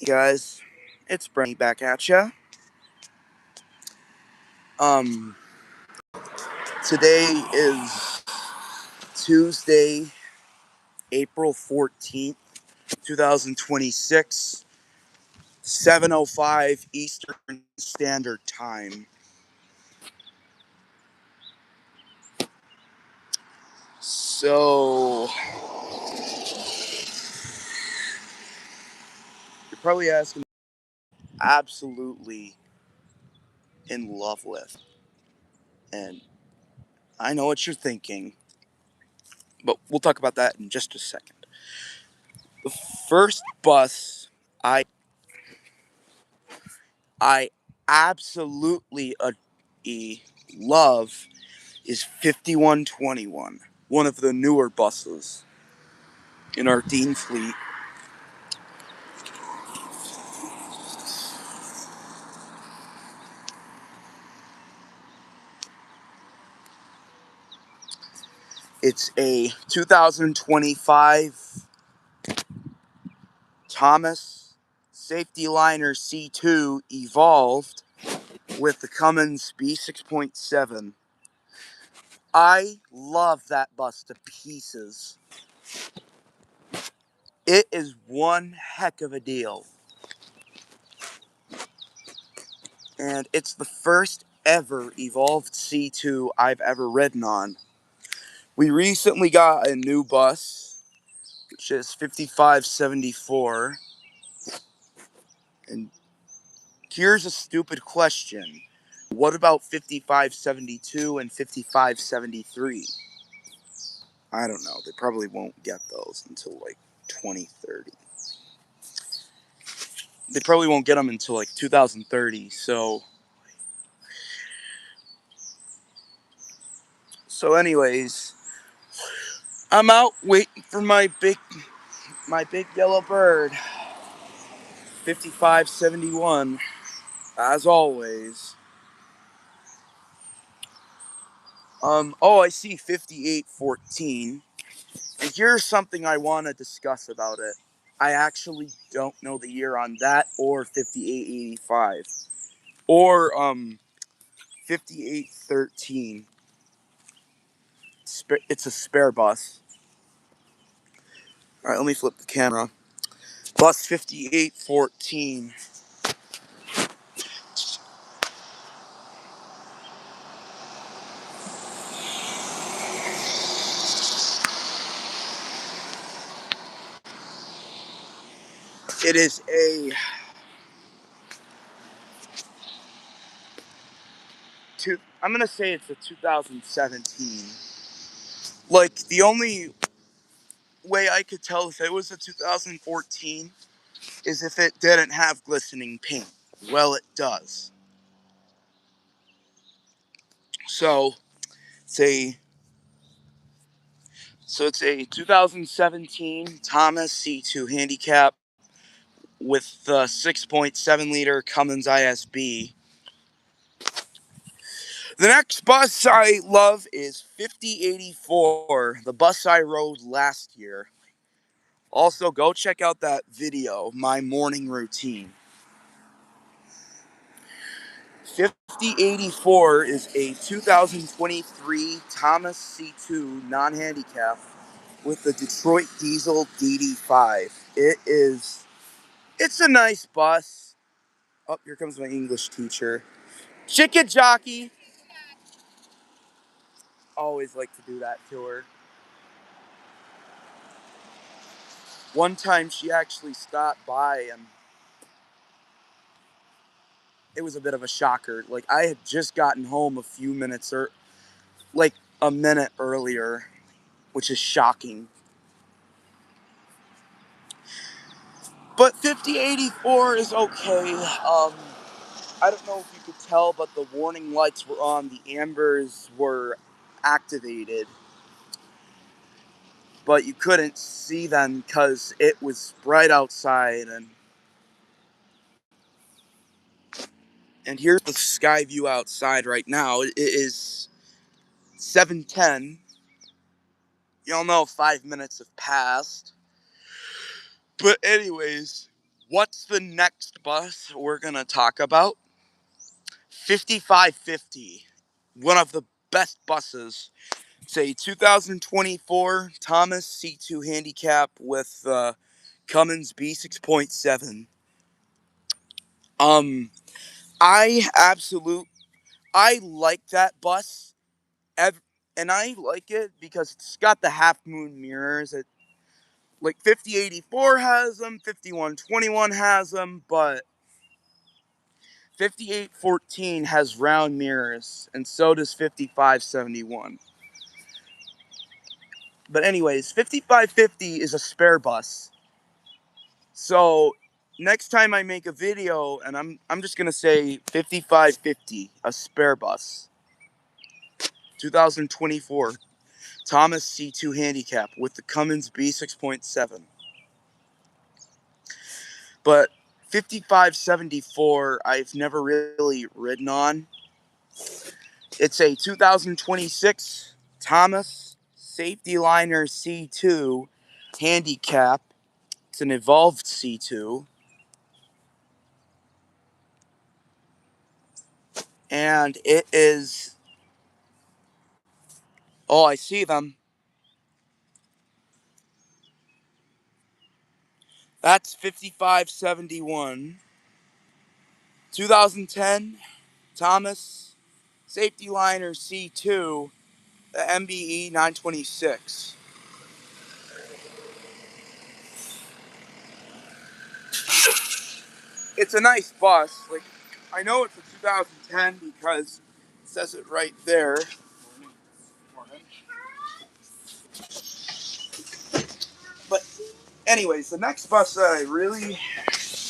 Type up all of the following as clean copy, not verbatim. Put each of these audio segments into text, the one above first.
Hey guys, it's Brennen back at ya. Um, Today is Tuesday, April 14th, 2026, 7:05 Eastern Standard Time. So, you're probably asking, absolutely in love with. And I know what you're thinking, but we'll talk about that in just a second. The first bus I absolutely love is 5121, one of the newer buses in our Dean fleet. It's a 2025 Thomas Safety Liner C2 Evolved with the Cummins B6.7. I love that bus to pieces. It is one heck of a deal. And it's the first ever Evolved C2 I've ever ridden on. We recently got a new bus, which is 5574. And here's a stupid question. What about 5572 and 5573? I don't know. They probably won't get those until like 2030. They probably won't get them until like 2030. Anyways, I'm out waiting for my big yellow bird. 5571, as always. I see 5814. And here's something I want to discuss about it. I actually don't know the year on that or 5885 or 5813. It's a spare bus. All right, let me flip the camera. Bus 5814. It is I'm going to say it's a 2017. Like, the only way I could tell if it was a 2014 is if it didn't have glistening paint. Well, it does. So it's a it's a 2017 Thomas C2 handicap with the 6.7 liter Cummins ISB. The next bus I love is 5084, the bus I rode last year. Also, go check out that video, my morning routine. 5084 is a 2023 Thomas C2 non-handicap with the Detroit Diesel DD5. It's a nice bus. Oh, here comes my English teacher. Chicken jockey. Always like to do that to her. One time she actually stopped by and it was a bit of a shocker. Like, I had just gotten home a minute earlier, which is shocking. But 5084 is okay. I don't know if you could tell, but the warning lights were on. The ambers were activated, but you couldn't see them because it was bright outside. And here's the sky view outside right now. It is 7:10. Y'all know 5 minutes have passed. But anyways, What's the next bus we're going to talk about? 5550. One of the best buses. It's a 2024 Thomas C2 handicap with Cummins B6.7. I like that bus. And I like it because it's got the half moon mirrors. Like 5084 has them, 5121 has them, but 5814 has round mirrors, and so does 5571. But anyways, 5550 is a spare bus. So next time I make a video, and I'm just gonna say 5550, a spare bus. 2024 Thomas C2 handicap with the Cummins B6.7. But 5574 I've never really ridden on. It's a 2026 Thomas Safety Liner C2 handicap. It's an evolved C2. And it is... Oh, I see them. That's 5571. 2010 Thomas Safety Liner C2, the MBE 926. It's a nice bus. Like, I know it's a 2010 because it says it right there. But anyways, the next bus that I really,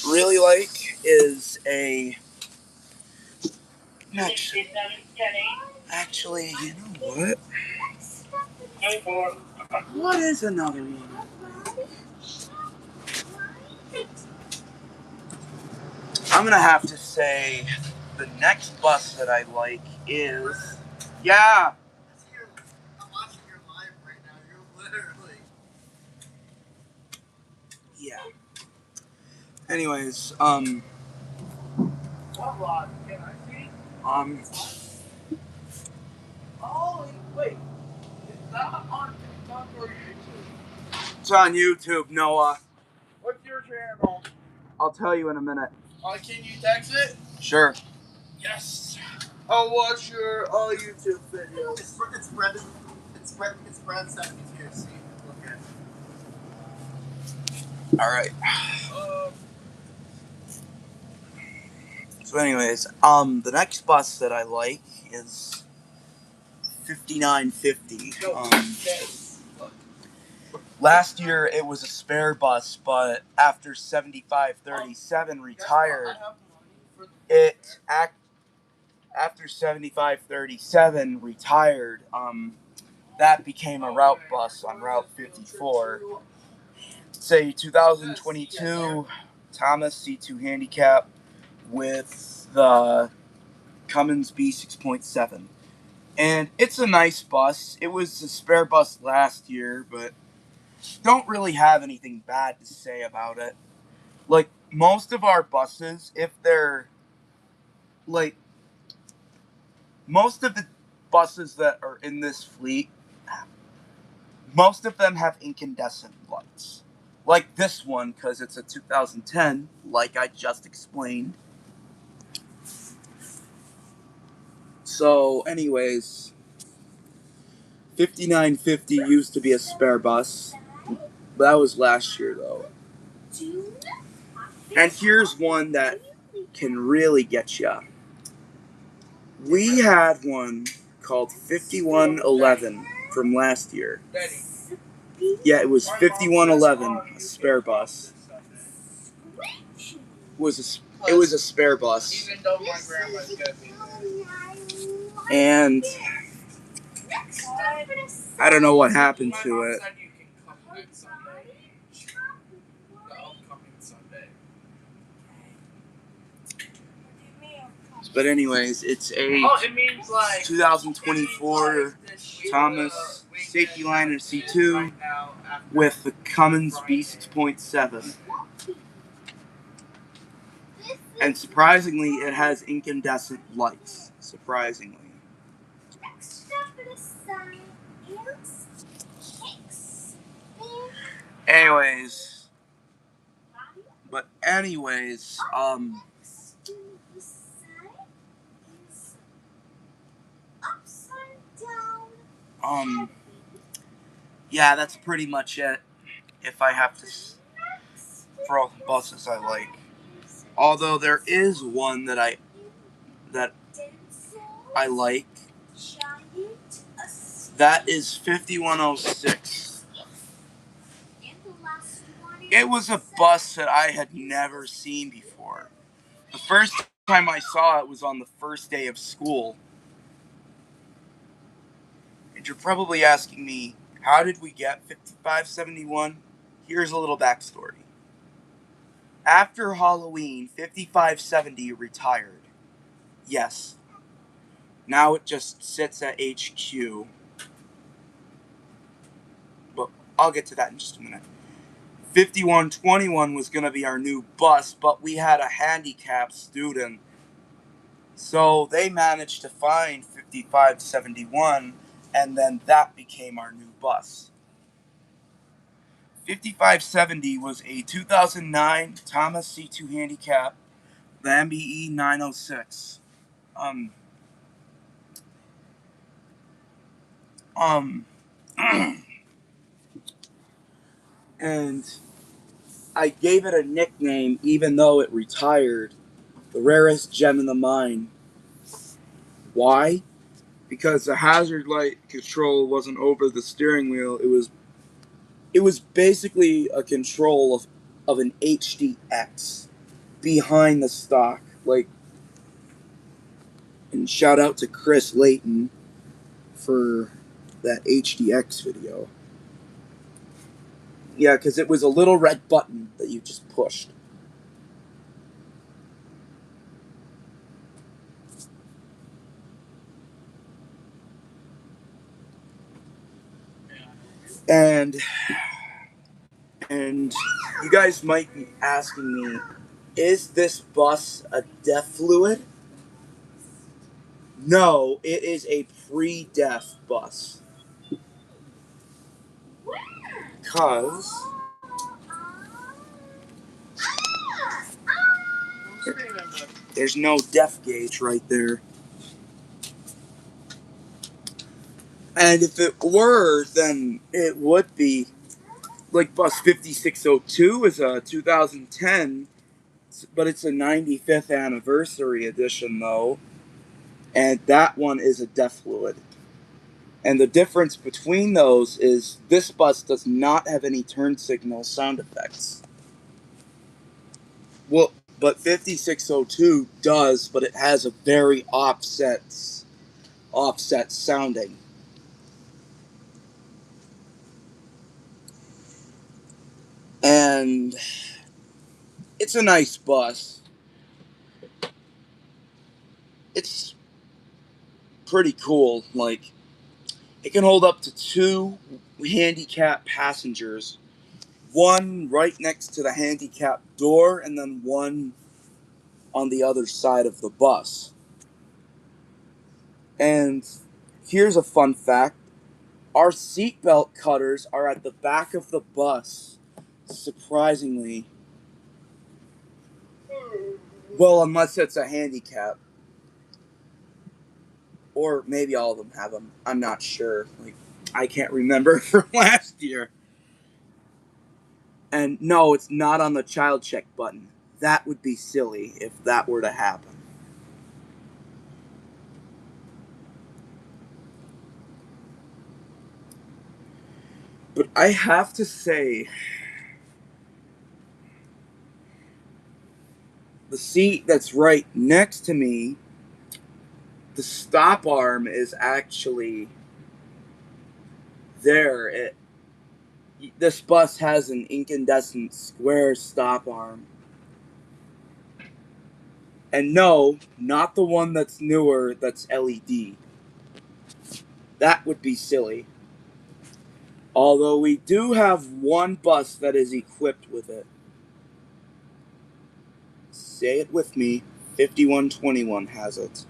really like is a... Actually, you know what? What is another one? I'm gonna have to say the next bus that I like is... Yeah! I'm watching your live right now. You're literally... Yeah. Anyways, Can I see? Oh, wait. Is that on TikTok or YouTube? It's on YouTube, Noah. What's your channel? I'll tell you in a minute. Can you text it? Sure. Yes. I'll watch your YouTube videos. It's Brennen72. See, look at it. All right. So, anyways, the next bus that I like is 5950. Last year it was a spare bus, but after 7537 retired, after 7537 retired, that became a route bus on Route 54. It's a 2022 Thomas C2 handicap with the Cummins B6.7. And it's a nice bus. It was a spare bus last year, but don't really have anything bad to say about it. Like, most of our buses, if they're, like, most of the buses that are in this fleet, most of them have incandescent lights. Like this one, because it's a 2010, like I just explained. So, anyways, 5950 used to be a spare bus. That was last year, though. And here's one that can really get ya. We had one called 5111 from last year. Yeah, it was 5111, a spare bus. It was a spare bus. Even though my grandma's gonna be there. And I don't know what happened to it. But anyways, it's a 2024 Thomas Safety Liner C2 with the Cummins B6.7. And surprisingly, it has incandescent lights. Surprisingly. Anyways, yeah, that's pretty much it. If I have to, for all the buses I like. Although there is one that I like. That is 5106. It was a bus that I had never seen before. The first time I saw it was on the first day of school. And you're probably asking me, how did we get 5571? Here's a little backstory. After Halloween, 5570 retired. Yes. Now it just sits at HQ. But I'll get to that in just a minute. 5121 was going to be our new bus, but we had a handicapped student. So they managed to find 5571, and then that became our new bus. 5570 was a 2009 Thomas C2 handicap, the MBE 906. Um, um, and I gave it a nickname even though it retired, the rarest gem in the mine. Why? Because the hazard light control wasn't over the steering wheel. It was basically a control of an HDX behind the stock. And shout out to Chris Layton for that HDX video. Yeah, because it was a little red button that you just pushed. And you guys might be asking me, is this bus a DEF fluid? No, it is a pre-DEF bus. Because there's no DEF gauge right there. And if it were, then it would be. Like bus 5602 is a 2010, but it's a 95th anniversary edition though. And that one is a DEF fluid. And the difference between those is this bus does not have any turn signal sound effects. Well, but 5602 does, but it has a very offset sounding. And it's a nice bus. It's pretty cool. Like, it can hold up to 2 handicapped passengers. One right next to the handicap door, and then one on the other side of the bus. And here's a fun fact. Our seatbelt cutters are at the back of the bus. Surprisingly. Well, unless it's a handicap. Or maybe all of them have them. I'm not sure. I can't remember from last year. And no, it's not on the child check button. That would be silly if that were to happen. But I have to say, the seat that's right next to me, the stop arm is actually there. This bus has an incandescent square stop arm. And no, not the one that's newer that's LED. That would be silly. Although we do have one bus that is equipped with it. Say it with me. 5121 has it.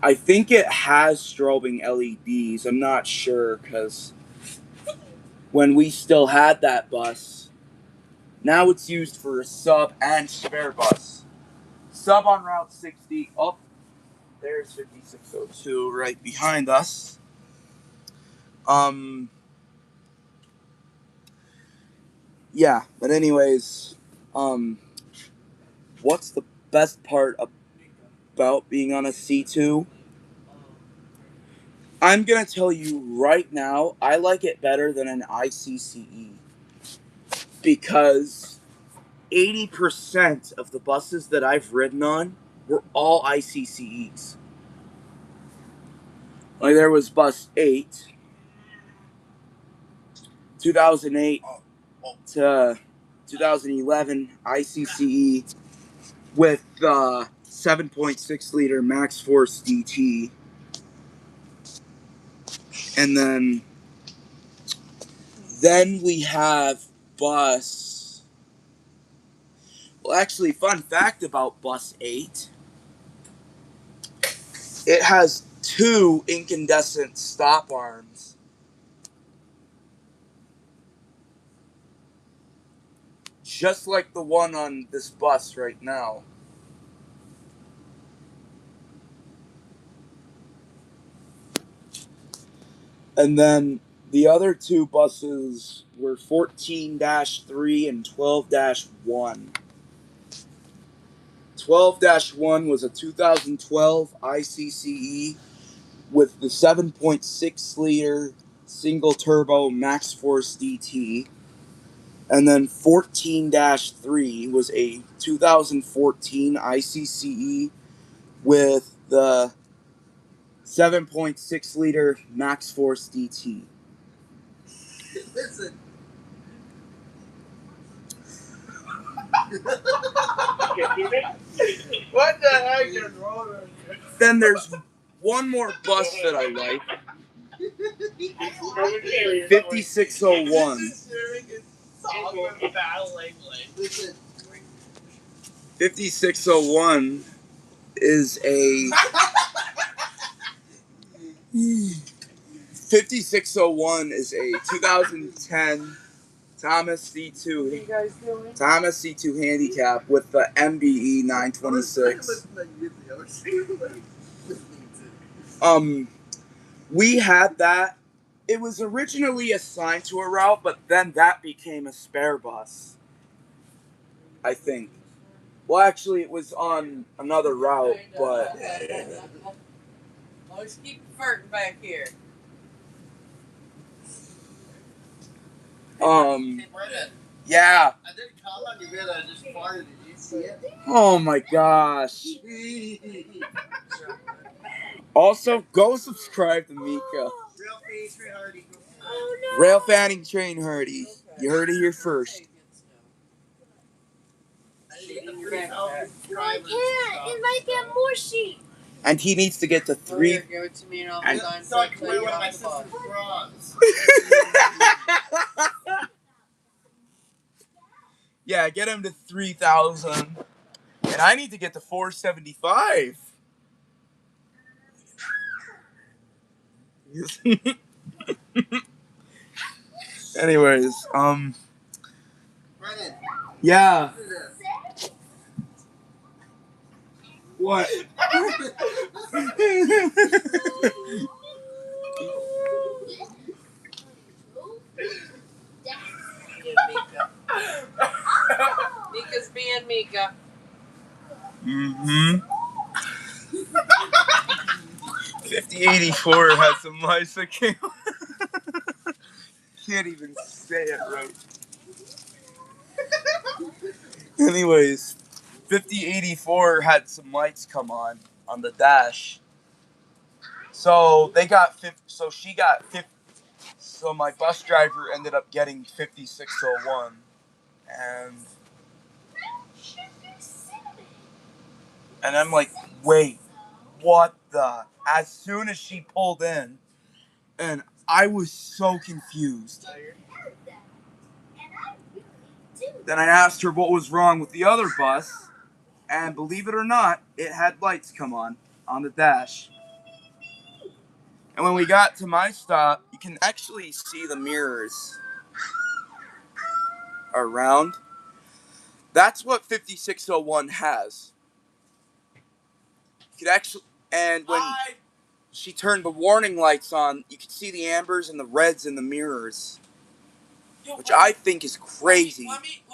I think it has strobing LEDs. I'm not sure, because when we still had that bus, now it's used for a sub and spare bus. Sub on Route 60. Oh, there's 5602 right behind us. Yeah, but anyways, what's the best part about being on a C2? I'm gonna tell you right now, I like it better than an ICCE, because 80% of the buses that I've ridden on were all ICCEs. Like, there was bus 8, 2008 to 2011 ICCE with 7.6 liter max force DT. And then we have bus. Well, actually, fun fact about bus 8. It has 2 incandescent stop arms. Just like the one on this bus right now. And then the other 2 buses were 14-3 and 12-1. 12-1 was a 2012 ICCE with the 7.6 liter single turbo max force DT. And then 14-3 was a 2014 ICCE with the 7.6 liter max force DT. Listen. What the heck is wrong with you? Then there's one more bus that I like. 5601. 5601 is a 5601 is a 2010 Thomas C2 handicap with the MBE 926. We had that. It was originally assigned to a route, but then that became a spare bus, I think. Well, actually, it was on another route, but... Let's keep farting back here. Yeah. I didn't call on you, man. I just farted. Did you see it? Oh my gosh. Also, go subscribe to Mika. Rail Fanning Train Hardy. You heard it here first. I can't. It might get mushy. And he needs to get to 3. Give it to me and I'll And sign so I can for wear it. one of my sister's bras. Yeah, get him to 3,000. And I need to get to 475. Anyways, Brennan. yeah. What? Mika's being Mika. Mm-hmm. 5084 has some lice that came. Can't even say it right. Anyways, 5084 had some lights come on the dash. So they got 50. So she got 50. So my bus driver ended up getting 5601, and I'm like, wait, what the? As soon as she pulled in, and I was so confused. Then I asked her what was wrong with the other bus, and believe it or not, it had lights come on the dash. And when we got to my stop, you can actually see the mirrors around. That's what 5601 has. You could actually, and when she turned the warning lights on, you could see the ambers and the reds in the mirrors, which I think is crazy. Let me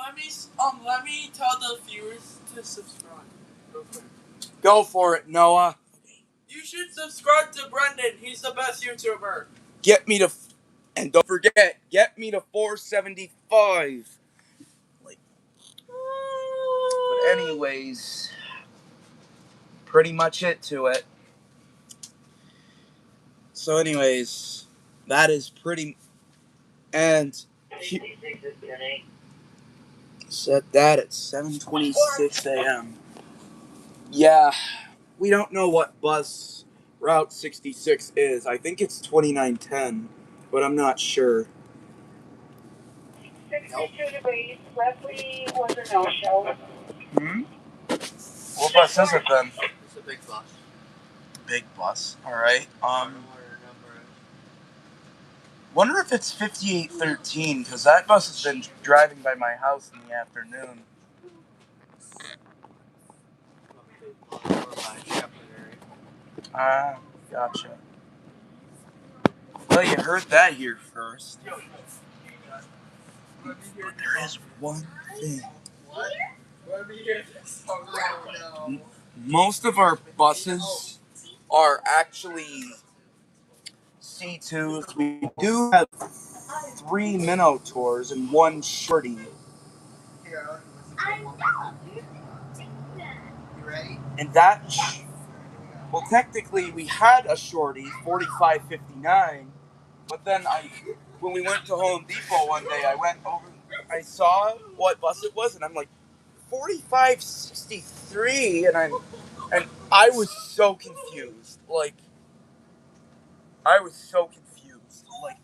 tell the viewers to subscribe. Go for it, Noah. You should subscribe to Brendan. He's the best YouTuber. Get me to, and don't forget, get me to 475. But anyways, pretty much it to it. So anyways, that is pretty, and set that at 7:26 a.m. Yeah, we don't know what bus Route 66 is. I think it's 2910, but I'm not sure. 62 degrees, Leslie was a no-show. What bus is it then? It's a big bus. Big bus. All right. Wonder if it's 5813, because that bus has been driving by my house in the afternoon. Ah, gotcha. Well, you heard that here first. But there is one thing. What? Let me hear this. Oh, no. Most of our buses are actually C2s. We do have 3 minnow tours and 1 shorty. Here, you ready? And that, well, technically we had a shorty, 4559, but then when we went to Home Depot one day, I saw what bus it was, and I'm like, 4563, and I was so confused. Like, I was so confused. Like,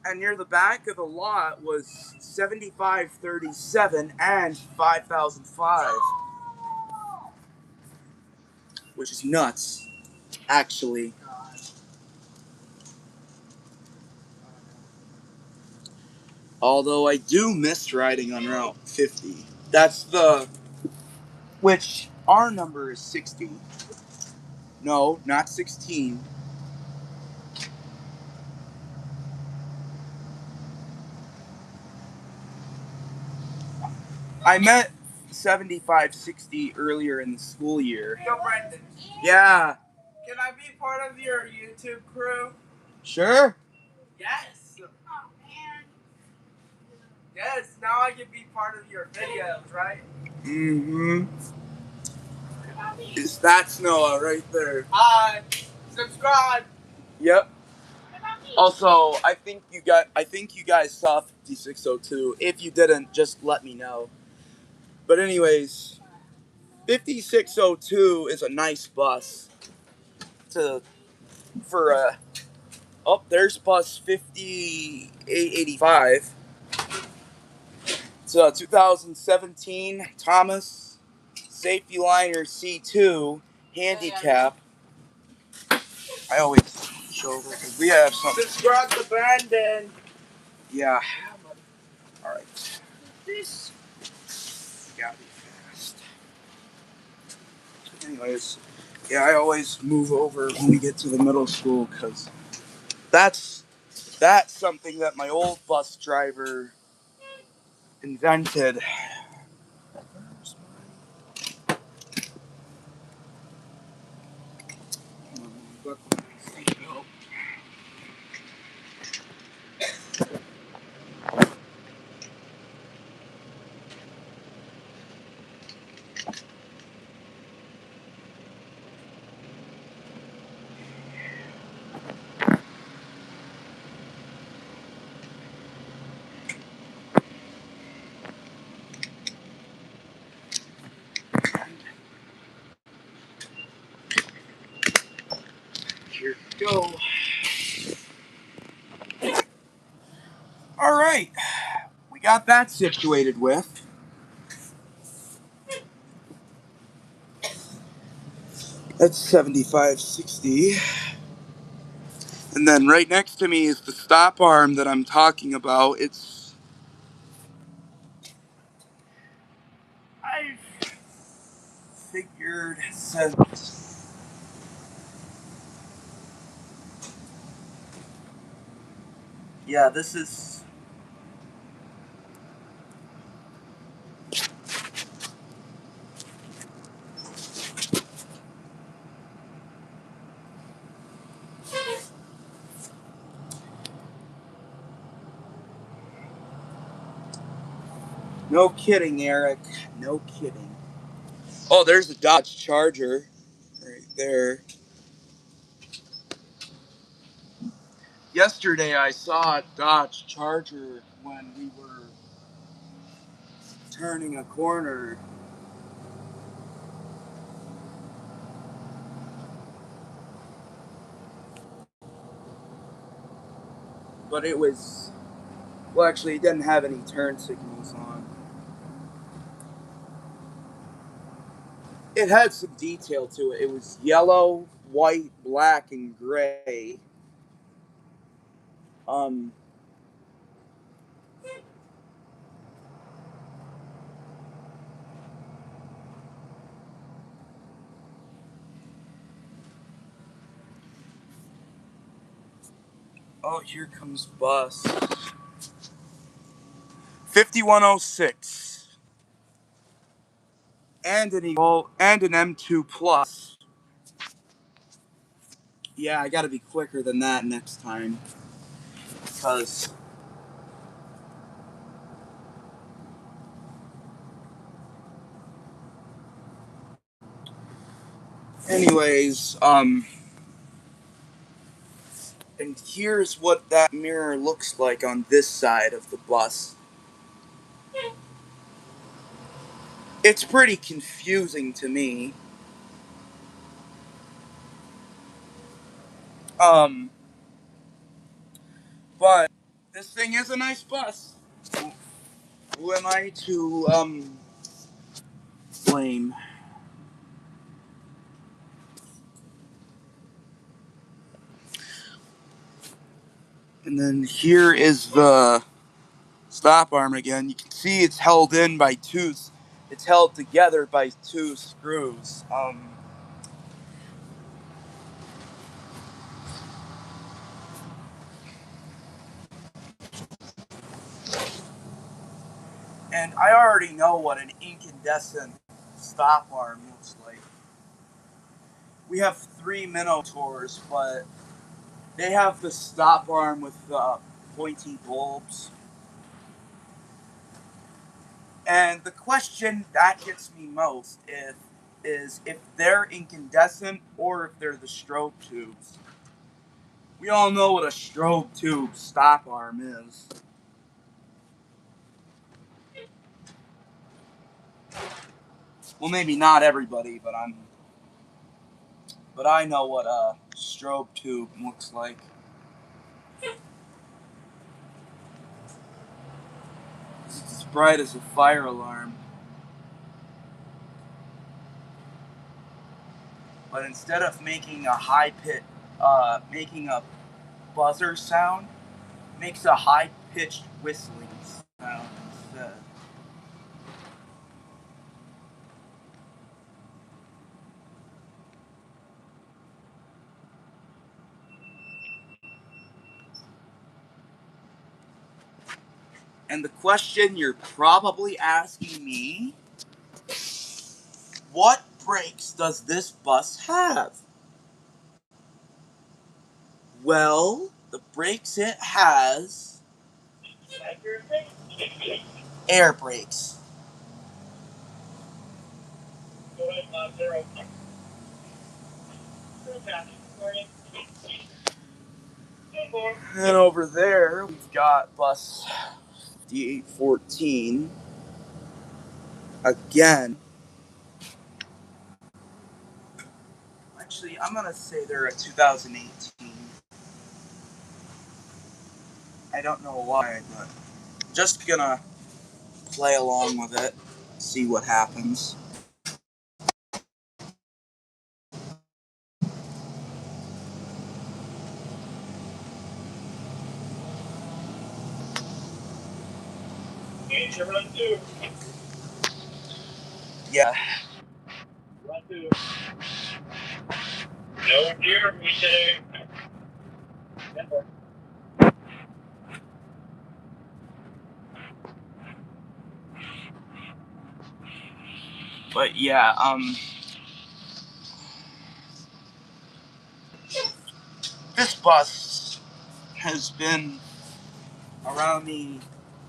and near the back of the lot was 7537 and 5005, which is nuts, actually. Although I do miss riding on Route 50. Which our number is 60. No, not 16. I met 7560 earlier in the school year. Yo, Brendan. Yeah. Can I be part of your YouTube crew? Sure. Yes. Yes, now I can be part of your videos, right? Mm-hmm. That's Noah right there. Hi. Subscribe. Yep. Also, I think you guys saw 5602. If you didn't, just let me know. But anyways, 5602 is a nice bus there's bus 5885. It's a 2017 Thomas Safety Liner C2 handicap. I always show over because we have some. Subscribe to Brandon. Yeah. Alright. This gotta be fast. Anyways, yeah, I always move over when we get to the middle school because that's something that my old bus driver invented. Here we go. Alright. right, we got that situated with. That's 7560. And then right next to me is the stop arm that I'm talking about. I've figured since, yeah, this is, no kidding, Eric. No kidding. Oh, there's a Dodge Charger right there. Yesterday I saw a Dodge Charger when we were turning a corner. But it was, well, actually, it didn't have any turn signals on. It had some detail to it. It was yellow, white, black, and gray. Um, oh, here comes bus. 5106. And an M2 Plus. Yeah, I gotta be quicker than that next time. Because, anyways, and here's what that mirror looks like on this side of the bus. It's pretty confusing to me. Um, but this thing is a nice bus. Who am I to, blame? And then here is the stop arm again. You can see it's held in by two. It's held together by two screws. And I already know what an incandescent stop arm looks like. We have three Minotaurs, but they have the stop arm with pointy bulbs. And the question that gets me most is if they're incandescent or if they're the strobe tubes. We all know what a strobe tube stop arm is. Well, maybe not everybody, but I know what a strobe tube looks like. It's as bright as a fire alarm. But instead of making making a buzzer sound, it makes a high pitched whistling sound instead. And the question you're probably asking me, what brakes does this bus have? Well, the brakes it has, air brakes. And over there, we've got bus 5814. Again, actually, I'm going to say they're a 2018. I don't know why, but just gonna play along with it, see what happens. Ain't you run two? Yeah. Run two. No deer, we say. But yeah, this bus has been around me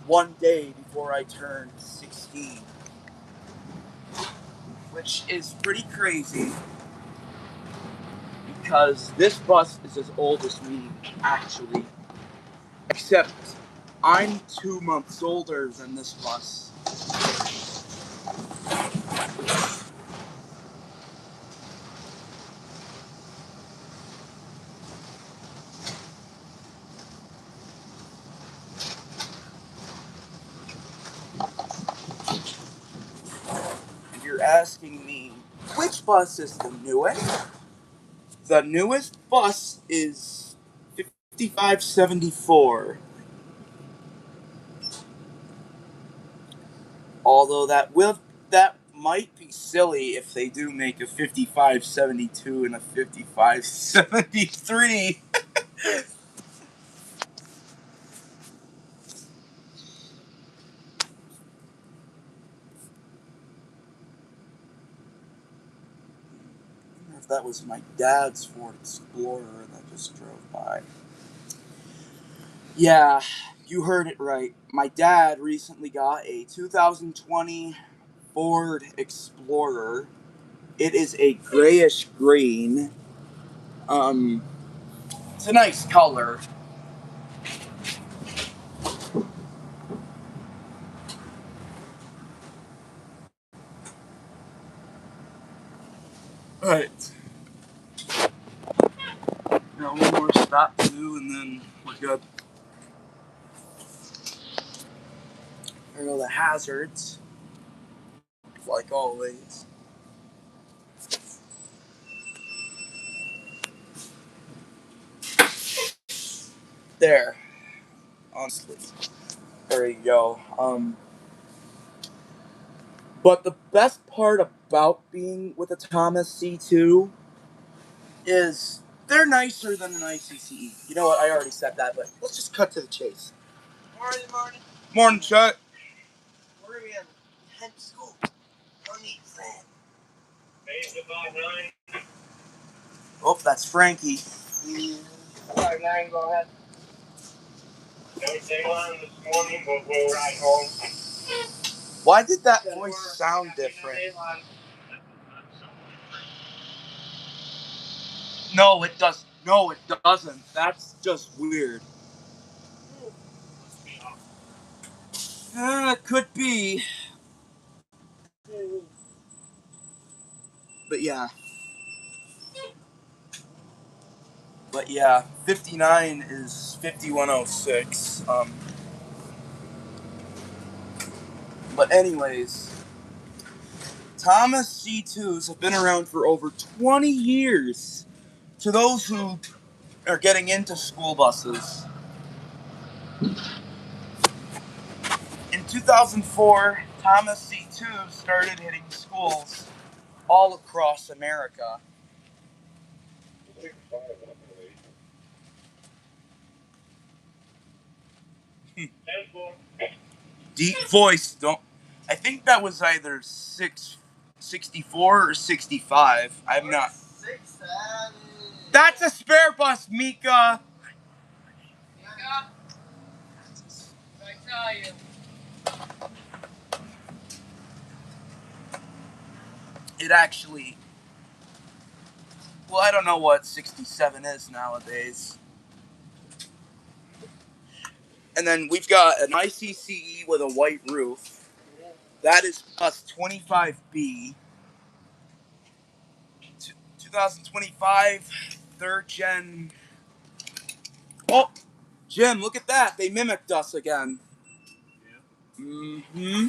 one day before I turned 16, which is pretty crazy because this bus is as old as me, actually. Except I'm 2 months older than this bus. And you're asking me, which bus is the newest? The newest bus is 5574. Although that might be silly if they do make a 5572 and a 5573. I wonder if that was my dad's Ford Explorer that just drove by. Yeah, you heard it right. My dad recently got a 2020 Ford Explorer. It is a grayish green. It's a nice color. Right. Now one more stop to do, and then we're good. There go the hazards, like always. There, honestly, there you go. But the best part about being with a Thomas C2 is they're nicer than an ICCE. You know what? I already said that, but let's just cut to the chase. Morning. Morning, Chuck. Where are we at? Head to school. Honey, friend. 859. Oh, that's Frankie. 59, go ahead. No take on this morning, but we'll ride home. Why did that voice sound different? No, it does. No, it doesn't. That's just weird. It could be. But yeah. But yeah, 59 is 5106. But anyways, Thomas C2s have been around for over 20 years. To those who are getting into school buses. In 2004, Thomas C2s started hitting schools all across America. Deep voice, don't. I think that was either 64 or 65. I'm not. That's a spare bus, Mika! Mika, I tell you. It actually. Well, I don't know what 67 is nowadays. And then we've got an ICCE with a white roof. That is bus 25B. 2025 third gen. Oh, Jim, look at that. They mimicked us again. Mm-hmm.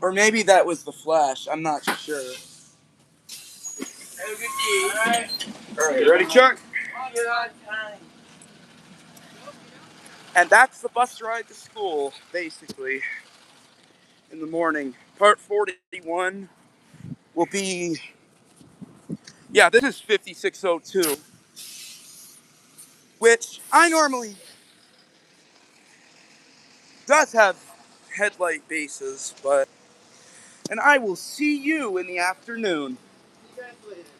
Or maybe that was the Flash. I'm not sure. Have a good day. Alright, ready, Chuck? You're on time. And that's the bus ride to school, basically, in the morning. Part 41 will be... Yeah, this is 5602, which I normally does have headlight bases, but... And I will see you in the afternoon. See you guys later.